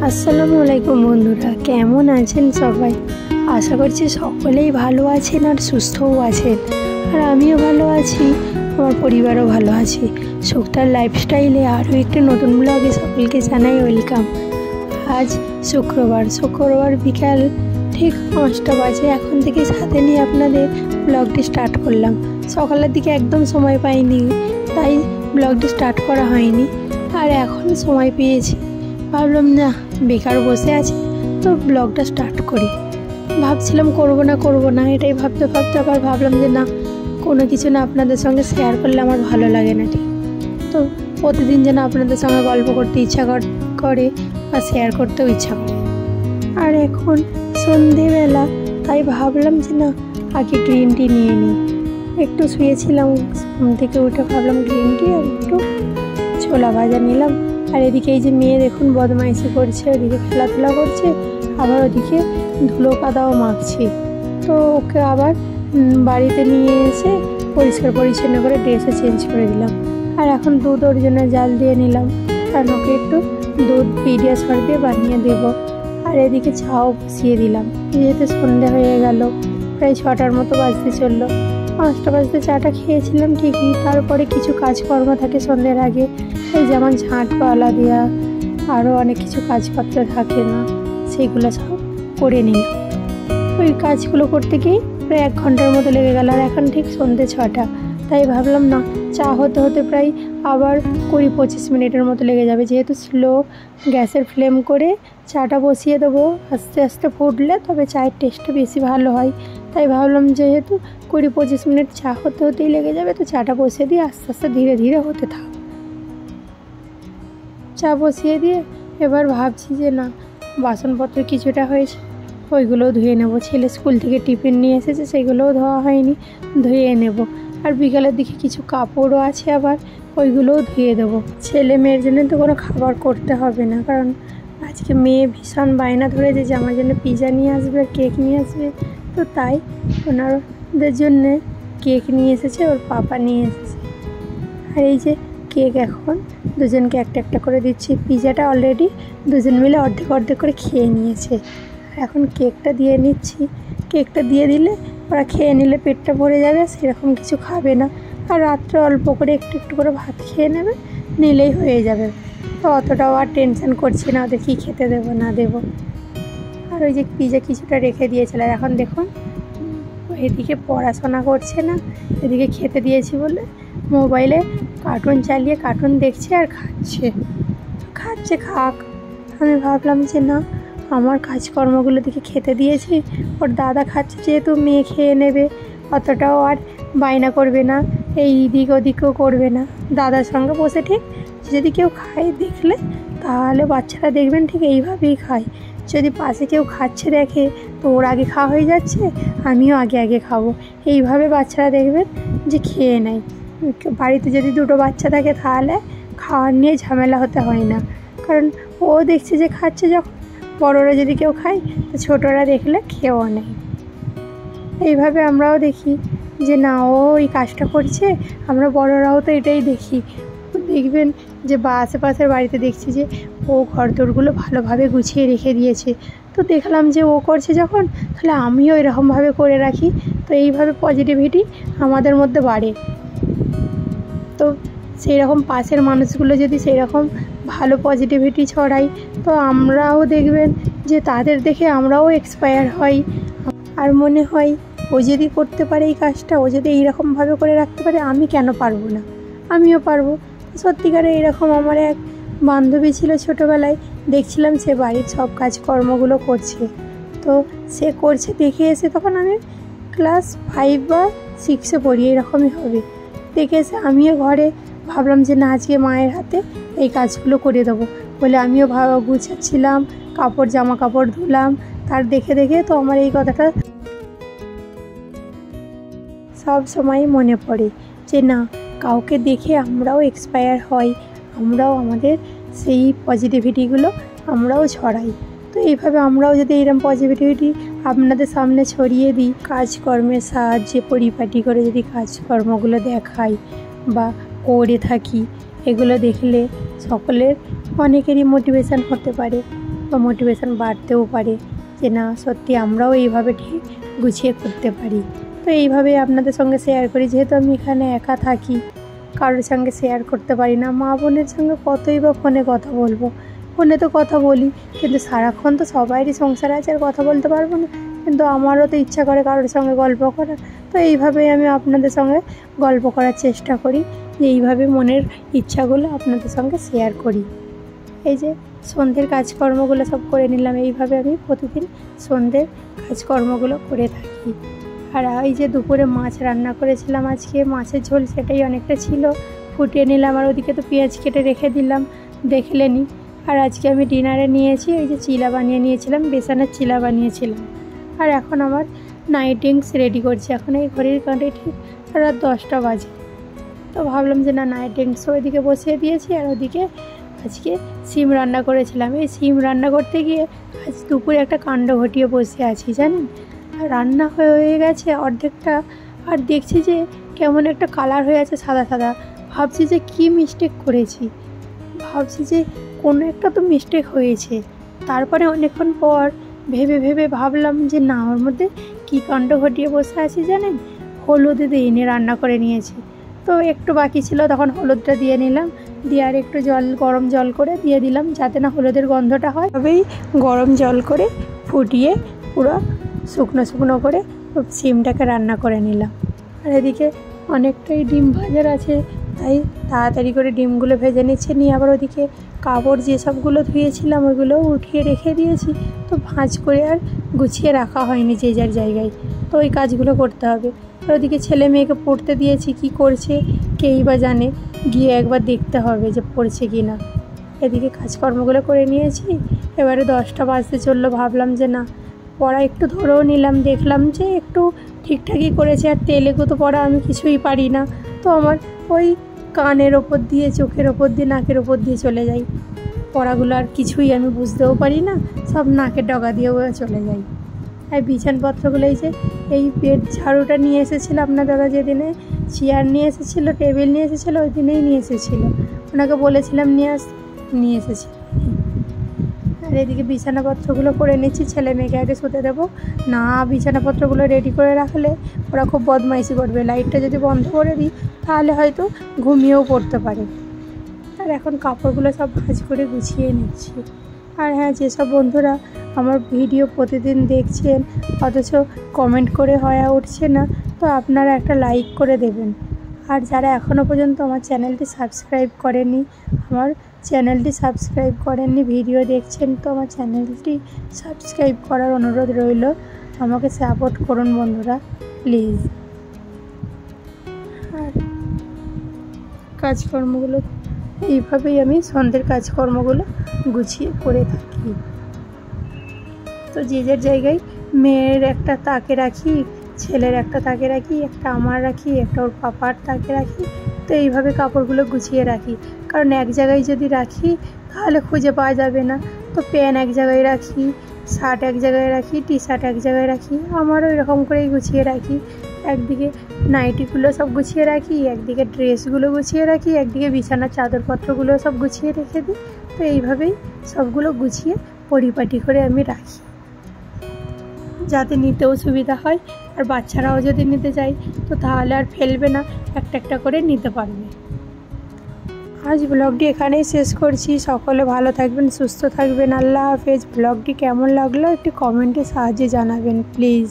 আসসালামু আলাইকুম বন্ধুরা, কেমন আছেন সবাই? আশা করছি সকলেই ভালো আছেন আর সুস্থও আছেন। আর আমিও ভালো আছি, আমার পরিবারও ভালো আছে। সুক্তার লাইফস্টাইলে আরও একটি নতুন ব্লগে সকলকে জানাই ওয়েলকাম। আজ শুক্রবার বিকাল ঠিক 5টা বাজে। এখন থেকে সাথে নিয়ে আপনাদের ব্লগটি স্টার্ট করলাম। সকালের দিকে একদম সময় পাইনি, তাই ব্লগটি স্টার্ট করা হয়নি। আর এখন সময় পেয়েছি, ভাবলাম না বেকার বসে আছি তো ব্লগটা স্টার্ট করি। ভাবছিলাম করব না, এটাই ভাবতে আবার ভাবলাম যে না, কোনো কিছু না আপনাদের সঙ্গে শেয়ার করলে আমার ভালো লাগে না। ঠিক তো প্রতিদিন যেন আপনাদের সঙ্গে গল্প করতে ইচ্ছা করে বা শেয়ার করতেও ইচ্ছা করে। আর এখন সন্ধেবেলা, তাই ভাবলাম যে না আগে গ্রিন টি নিয়ে নিই। একটু শুয়েছিলাম, ঘুম থেকে উঠে ভাবলাম গ্রিন টি আর একটু ছোলা ভাজা নিলাম। আর এদিকে এই যে মেয়ে দেখুন বদমাইশি করছে, ওদিকে খেলাধুলা করছে, আবার ওদিকে ধুলো কাদাও মাখছে। তো ওকে আবার বাড়িতে নিয়ে এসে পরিষ্কার পরিচ্ছন্ন করে ড্রেসও চেঞ্জ করে দিলাম। আর এখন দুধ ওর জন্য জাল দিয়ে নিলাম, কারণ ওকে একটু দুধ পিডিয়াশর দিয়ে বানিয়ে দেব। আর এদিকে চাও বসিয়ে দিলাম, যেহেতু সন্ধে হয়ে গেল, প্রায় 6টার মতো বাজতে চললো। 5টা বাজতে চাটা খেয়েছিলাম ঠিকই, তারপরে কিছু কাজকর্ম থাকে সন্ধ্যের আগে, এই যেমন ঝাঁট পালা দেওয়া, আরও অনেক কিছু কাজপত্র থাকে না, সেগুলো সব করে নিলাম। ওই কাজগুলো করতে গিয়ে প্রায় 1 ঘন্টার মতো লেগে গেল। আর এখন ঠিক সন্ধ্যে 6টা, তাই ভাবলাম না চা হতে প্রায় আবার 20-25 মিনিটের মতো লেগে যাবে। যেহেতু স্লো গ্যাসের ফ্লেম করে চাটা বসিয়ে দেবো, আস্তে আস্তে ফুটলে তবে চায়ের টেস্টটা বেশি ভালো হয়। তাই ভাবলাম যেহেতু 20-25 মিনিট চা হতেই লেগে যাবে, তো চাটা বসিয়ে দিয়ে আস্তে আস্তে ধীরে ধীরে হতে থাক। চা বসিয়ে দিয়ে এবার ভাবছি যে না বাসনপত্র কিছুটা হয়েছে, ওইগুলোও ধুয়ে নেব। ছেলে স্কুল থেকে টিফিন নিয়ে এসেছে, সেগুলোও ধোয়া হয়নি, ধুয়ে নেব। আর বিকালের দিকে কিছু কাপড়ও আছে, আবার ওইগুলোও ধুয়ে দেবো। ছেলে মেয়ের জন্য তো কোনো খাবার করতে হবে না, কারণ আজকে মেয়ে ভীষণ বায়না ধরেছে যে আমার জন্য পিৎজা নিয়ে আসবে, কেক নিয়ে আসবে। তো তাই ওনাদের জন্যে কেক নিয়ে এসেছে, ওর পাপা নিয়ে এসেছে। আর এই যে কেক এখন দুজনকে একটা করে দিচ্ছি। পিৎজাটা অলরেডি দুজন মিলে অর্ধেক করে খেয়ে নিয়েছে। এখন কেকটা দিয়ে নিচ্ছি। কেকটা দিয়ে দিলে ওরা খেয়ে নিলে পেটটা ভরে যাবে, সেরকম কিছু খাবে না। আর রাত্রে অল্প করে একটু করে ভাত খেয়ে নেবে, নিলেই হয়ে যাবে। তো অতটাও আর টেনশন করছি না ওদের কী খেতে দেবো না দেবো। আর ওই যে পিৎজা কিছুটা রেখে দিয়েছিল। আর এখন দেখুন এদিকে পড়াশোনা করছে না, এদিকে খেতে দিয়েছি বলে মোবাইলে কার্টুন চালিয়ে কার্টুন দেখছে আর খাচ্ছে খাক। আমি ভাবলাম যে না আমার কাজকর্মগুলো দিকে খেতে দিয়েছি, ওর দাদা খাচ্ছে যেহেতু মেয়ে খেয়ে নেবে, অতটাও আর বায়না করবে না, এই দিক ওদিকও করবে না। দাদার সঙ্গে বসে ঠিক যদি কেউ খায় দেখলে, তাহলে বাচ্চারা দেখবেন ঠিক এইভাবেই খায়। যদি পাশে কেউ খাচ্ছে দেখে তো ওর আগে খাওয়া হয়ে যাচ্ছে, আমিও আগে খাবো, এইভাবে বাচ্চারা দেখবেন যে খেয়ে নেয়। বাড়িতে যদি 2টো বাচ্চা থাকে তাহলে খাওয়ার নিয়ে ঝামেলা হতে হয় না, কারণ ও দেখছে যে খাচ্ছে, যখন বড়রা যদি কেউ খায় তো ছোটরা দেখলে খেয়েও নেয়। এইভাবে আমরাও দেখি যে না ও এই কাজটা করছে, আমরা বড়রাও তো এটাই দেখি। দেখবেন যে আশেপাশের বাড়িতে দেখছি যে ও ঘরদোরগুলো ভালোভাবে গুছিয়ে রেখে দিয়েছে, তো দেখলাম যে ও করছে যখন, তাহলে আমিও এরকমভাবে করে রাখি। তো এইভাবে পজিটিভিটি আমাদের মধ্যে বাড়ে। তো সেই রকম পাশের মানুষগুলো যদি সেই রকম ভালো পজিটিভিটি ছড়াই, তো আমরাও দেখবেন যে তাদের দেখে আমরাও এক্সপায়ার হই। আর মনে হয় ও যদি করতে পারে এই কাজটা, ও যদি এইরকমভাবে করে রাখতে পারে, আমি কেন পারবো না, আমিও পারবো। সত্যিকারে এইরকম আমার এক বান্ধবী ছিল ছোটোবেলায়, দেখছিলাম সে বাড়ির সব কাজকর্মগুলো করছে। তো সে করছে দেখে এসে, তখন আমি ক্লাস 5 বা 6-এ পড়ি, এরকমই হবে। দেখে এসে আমিও ঘরে ভাবলাম যে না আজকে মায়ের হাতে এই কাজগুলো করে দেবো বলে আমিও গুছাচ্ছিলাম, জামা কাপড় ধুলাম। তার দেখে তো আমার এই কথাটা সব সময় মনে পড়ে যে না কাউকে দেখে আমরাও এক্সপায়ার হই, আমরাও আমাদের সেই পজিটিভিটিগুলো আমরাও ছড়াই। তো এইভাবে আমরাও যদি এরকম পজিটিভিটি আপনাদের সামনে ছড়িয়ে দিই, কাজকর্মের সাহায্যে পরিপাটি করে যদি কাজকর্মগুলো দেখাই বা করে থাকি, এগুলো দেখলে সকলের অনেকেরই মোটিভেশান হতে পারে। বা মোটিভেশন বাড়তেও পারে যে না সত্যি আমরাও এইভাবে ঠিক গুছিয়ে করতে পারি। তো এইভাবে আপনাদের সঙ্গে শেয়ার করি, যেহেতু আমি এখানে একা থাকি, কারোর সঙ্গে শেয়ার করতে পারি না। মা বোনের সঙ্গে কতই বা ফোনে কথা বলবো, ফোনে তো কথা বলি কিন্তু সারাক্ষণ তো সবাইরই সংসার আছে, আর কথা বলতে পারবো না। কিন্তু আমারও তো ইচ্ছা করে কারোর সঙ্গে গল্প করার। তো এইভাবেই আমি আপনাদের সঙ্গে গল্প করার চেষ্টা করি, যে এইভাবে মনের ইচ্ছাগুলো আপনাদের সঙ্গে শেয়ার করি। এই যে সন্ধ্যের কাজকর্মগুলো সব করে নিলাম, এইভাবে আমি প্রতিদিন সন্ধ্যের কাজকর্মগুলো করে থাকি। আর এই যে দুপুরে মাছ রান্না করেছিলাম আজকে, মাছের ঝোল সেটাই অনেকটা ছিল, ফুটিয়ে নিলাম। আর ওদিকে তো পেঁয়াজ কেটে রেখে দিলাম, দেখলেনি। আর আজকে আমি ডিনারে নিয়েছি ওই যে চিলা বানিয়ে নিয়েছিলাম, বেসনের চিলা বানিয়েছিলাম। আর এখন আমার নাইটিংস রেডি করছি। এখন এই ঘড়ির কাঁটে ঠিক রাত 10টা বাজে। তো ভাবলাম যে না নাইটিংসও ওইদিকে বসিয়ে দিয়েছি, আর ওদিকে আজকে সিম রান্না করেছিলাম। এই সিম রান্না করতে গিয়ে আজ দুপুরে একটা কাণ্ড ঘটিয়ে বসে আছি জানেন। আর রান্না হয়ে গেছে অর্ধেকটা, আর দেখছি যে কেমন একটা কালার হয়ে আছে সাদা সাদা। ভাবছি যে কী মিস্টেক করেছি, ভাবছি যে কোনো একটা তো মিস্টেক হয়েছে। তারপরে অনেকক্ষণ পর ভেবে ভাবলাম যে না, ওর মধ্যে কী কাণ্ড ঘটিয়ে বসে আছি জানেন, হলুদ দিইনি, রান্না করে নিয়েছি। তো একটু বাকি ছিল, তখন হলুদটা দিয়ে নিলাম, দিয়ে আর একটু গরম জল করে দিয়ে দিলাম, যাতে না হলুদের গন্ধটা হয়। তবেই গরম জল করে ফুটিয়ে পুরো শুকনো করে সিমটাকে রান্না করে নিলাম। আর এদিকে অনেকটাই ডিম ভাজার আছে, তাই তাড়াতাড়ি করে ডিমগুলো ভেজে নিচ্ছে। নিয়ে আবার ওদিকে কাপড় যেসবগুলো ধুয়েছিলাম ওইগুলোও উঠিয়ে রেখে দিয়েছি। তো ভাঁজ করে আর গুছিয়ে রাখা হয়নি যে যার জায়গায়, তো ওই কাজগুলো করতে হবে। আর ওদিকে ছেলে মেয়েকে পড়তে দিয়েছি, কি করছে কেই বা জানে, গিয়ে একবার দেখতে হবে যে পড়ছে কি না। এদিকে কাজকর্মগুলো করে নিয়েছি, এবারে 10টা বাজতে চললো। ভাবলাম যে না পড়া একটু ধরেও নিলাম, দেখলাম যে একটু ঠিকঠাকই করেছে। আর তেলেগু তো পড়া আমি কিছুই পারি না, তো আমার ওই কানের ওপর দিয়ে, চোখের ওপর দিয়ে, নাকের ওপর দিয়ে চলে যায় পড়াগুলো, আর কিছুই আমি বুঝতেও পারি না, সব নাকের ডগা দিয়েও চলে যায়। আর বিছানপত্রগুলো এই বেড ঝাড়ুটা নিয়ে এসেছিলো আপনার দাদা, যেদিনে চেয়ার নিয়ে এসেছিলো, টেবিল নিয়ে এসেছিলো, ওই দিনেই নিয়ে এসেছিলো। ওনাকে বলেছিলাম নিয়ে এসেছি। আর এদিকে বিছানাপত্রগুলো করে নিচ্ছি, ছেলে মেয়েকে আগে শুতে দেবো। না বিছানাপত্রগুলো রেডি করে রাখলে ওরা খুব বদমাইশি করবে, লাইটটা যদি বন্ধ করে দিই তাহলে হয়তো ঘুমিয়েও পড়তে পারে। আর এখন কাপড়গুলো সব ভাঁজ করে গুছিয়ে নিচ্ছি। আর হ্যাঁ, যেসব বন্ধুরা আমার ভিডিও প্রতিদিন দেখছেন অথচ কমেন্ট করে হয়ে উঠছে না, তো আপনারা একটা লাইক করে দেবেন। আর যারা এখনও পর্যন্ত আমার চ্যানেলটি সাবস্ক্রাইব করেননি, ভিডিও দেখছেন, তো আমার চ্যানেলটি সাবস্ক্রাইব করার অনুরোধ রইল। আমাকে সাপোর্ট করুন বন্ধুরা, প্লিজ। আর কাজকর্মগুলো এইভাবেই আমি সন্ধ্যের কাজকর্মগুলো গুছিয়ে করে থাকি। তো যে যার জায়গায় মেয়ের একটা তাকে রাখি, ছেলের একটা তাকে রাখি, একটা আমার রাখি, একটা ওর পাপার তাকে রাখি। তো এইভাবে কাপড়গুলো গুছিয়ে রাখি, কারণ এক জায়গায় যদি রাখি তাহলে খুঁজে পাওয়া যাবে না। তো প্যান্ট এক জায়গায় রাখি, শার্ট এক জায়গায় রাখি, টি শার্ট এক জায়গায় রাখি, আমারও এরকম করেই গুছিয়ে রাখি। একদিকে নাইটিগুলো সব গুছিয়ে রাখি, একদিকে ড্রেসগুলো গুছিয়ে রাখি, একদিকে বিছানার চাদরপত্রগুলো সব গুছিয়ে রেখে দিই। তো এইভাবেই সবগুলো গুছিয়ে পরিপাটি করে আমি রাখি, যাতে নিতেও সুবিধা হয়। আর বাচ্চারাও যদি নিতে চায় তো তাহলে আর ফেলবে না, একটা করে নিতে পারবে। আজ ব্লগটি এখানেই শেষ করছি। সকলে ভালো থাকবেন, সুস্থ থাকবেন। আল্লাহ হাফেজ। ব্লগটি কেমন লাগলো একটি কমেন্টের সাহায্যে জানাবেন প্লিজ।